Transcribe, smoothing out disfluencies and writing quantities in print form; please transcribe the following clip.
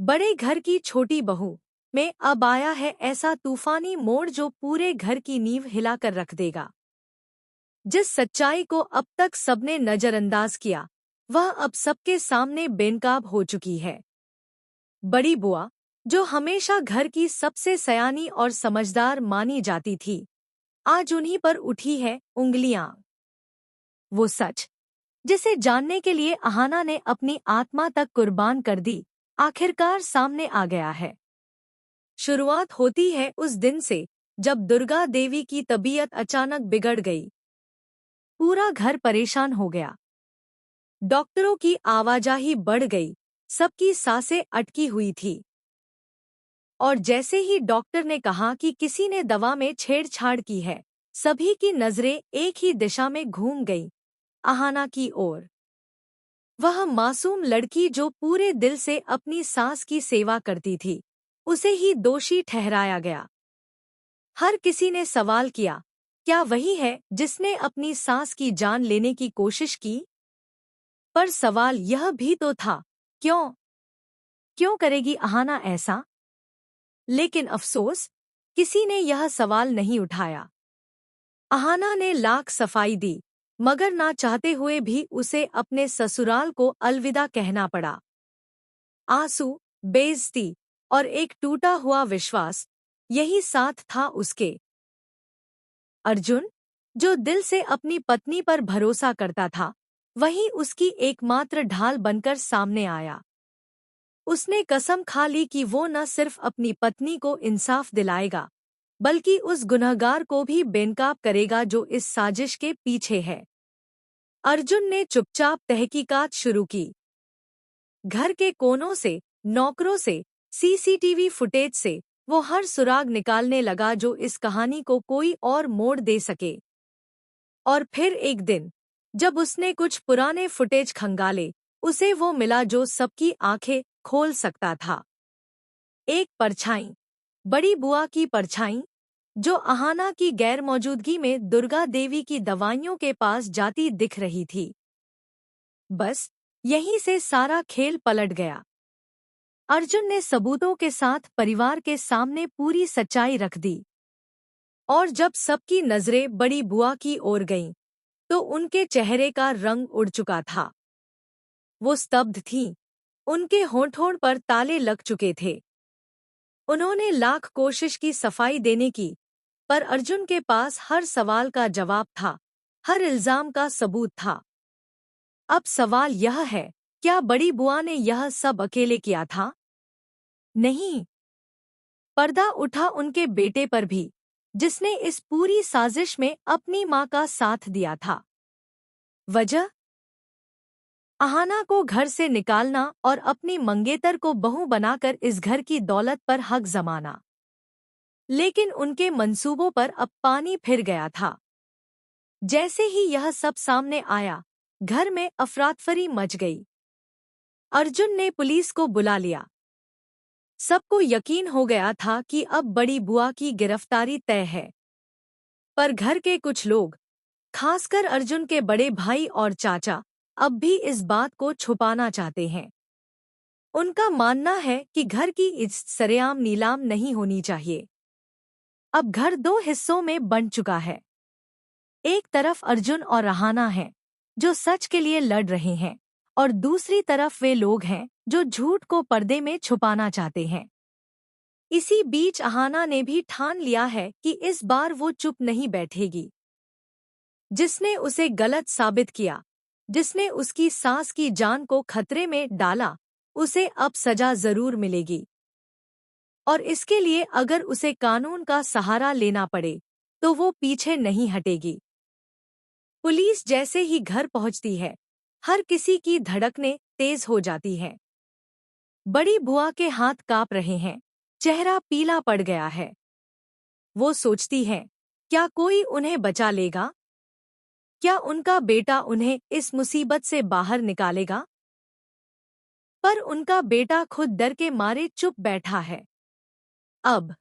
बड़े घर की छोटी बहू में अब आया है ऐसा तूफानी मोड़ जो पूरे घर की नींव हिलाकर रख देगा। जिस सच्चाई को अब तक सबने नजरअंदाज किया, वह अब सबके सामने बेनकाब हो चुकी है। बड़ी बुआ, जो हमेशा घर की सबसे सयानी और समझदार मानी जाती थी, आज उन्हीं पर उठी है उंगलियां। वो सच, जिसे जानने के लिए अहाना ने अपनी आत्मा तक कुर्बान कर दी, आखिरकार सामने आ गया है। शुरुआत होती है उस दिन से जब दुर्गा देवी की तबीयत अचानक बिगड़ गई। पूरा घर परेशान हो गया। डॉक्टरों की आवाजाही बढ़ गई, सबकी सांसें अटकी हुई थी। और जैसे ही डॉक्टर ने कहा कि किसी ने दवा में छेड़छाड़ की है, सभी की नजरें एक ही दिशा में घूम गईं, अहाना की ओर। वह मासूम लड़की जो पूरे दिल से अपनी सास की सेवा करती थी, उसे ही दोषी ठहराया गया। हर किसी ने सवाल किया, क्या वही है जिसने अपनी सास की जान लेने की कोशिश की? पर सवाल यह भी तो था, क्यों? क्यों करेगी अहाना ऐसा? लेकिन अफसोस, किसी ने यह सवाल नहीं उठाया। अहाना ने लाख सफाई दी, मगर ना चाहते हुए भी उसे अपने ससुराल को अलविदा कहना पड़ा। आंसू, बेइज्जती और एक टूटा हुआ विश्वास, यही साथ था उसके। अर्जुन, जो दिल से अपनी पत्नी पर भरोसा करता था, वही उसकी एकमात्र ढाल बनकर सामने आया। उसने कसम खा ली कि वो न सिर्फ अपनी पत्नी को इंसाफ दिलाएगा, बल्कि उस गुनहगार को भी बेनकाब करेगा जो इस साजिश के पीछे है। अर्जुन ने चुपचाप तहकीकात शुरू की। घर के कोनों से, नौकरों से, सीसीटीवी फुटेज से वो हर सुराग निकालने लगा जो इस कहानी को कोई और मोड़ दे सके। और फिर एक दिन, जब उसने कुछ पुराने फुटेज खंगाले, उसे वो मिला जो सबकी आंखें खोल सकता था। एक परछाई, बड़ी बुआ की परछाई, जो अहाना की गैरमौजूदगी में दुर्गा देवी की दवाइयों के पास जाती दिख रही थी। बस यहीं से सारा खेल पलट गया। अर्जुन ने सबूतों के साथ परिवार के सामने पूरी सच्चाई रख दी। और जब सबकी नजरें बड़ी बुआ की ओर गईं, तो उनके चेहरे का रंग उड़ चुका था। वो स्तब्ध थीं, उनके होंठों पर ताले लग चुके थे। उन्होंने लाख कोशिश की सफाई देने की, पर अर्जुन के पास हर सवाल का जवाब था, हर इल्जाम का सबूत था। अब सवाल यह है, क्या बड़ी बुआ ने यह सब अकेले किया था? नहीं। पर्दा उठा उनके बेटे पर भी, जिसने इस पूरी साजिश में अपनी मां का साथ दिया था। वजह? अहाना को घर से निकालना और अपनी मंगेतर को बहू बनाकर इस घर की दौलत पर हक जमाना। लेकिन उनके मंसूबों पर अब पानी फिर गया था। जैसे ही यह सब सामने आया, घर में अफरातफरी मच गई। अर्जुन ने पुलिस को बुला लिया। सबको यकीन हो गया था कि अब बड़ी बुआ की गिरफ्तारी तय है। पर घर के कुछ लोग, खासकर अर्जुन के बड़े भाई और चाचा, अब भी इस बात को छुपाना चाहते हैं। उनका मानना है कि घर की इज्जत सरेआम नीलाम नहीं होनी चाहिए। अब घर दो हिस्सों में बंट चुका है। एक तरफ अर्जुन और अहाना हैं, जो सच के लिए लड़ रहे हैं, और दूसरी तरफ वे लोग हैं जो झूठ को पर्दे में छुपाना चाहते हैं। इसी बीच अहाना ने भी ठान लिया है कि इस बार वो चुप नहीं बैठेगी। जिसने उसे गलत साबित किया, जिसने उसकी सास की जान को खतरे में डाला, उसे अब सजा जरूर मिलेगी। और इसके लिए अगर उसे कानून का सहारा लेना पड़े, तो वो पीछे नहीं हटेगी। पुलिस जैसे ही घर पहुंचती है, हर किसी की धड़कनें तेज हो जाती हैं। बड़ी बुआ के हाथ कांप रहे हैं, चेहरा पीला पड़ गया है। वो सोचती है, क्या कोई उन्हें बचा लेगा? क्या उनका बेटा उन्हें इस मुसीबत से बाहर निकालेगा? पर उनका बेटा खुद डर के मारे चुप बैठा है। अब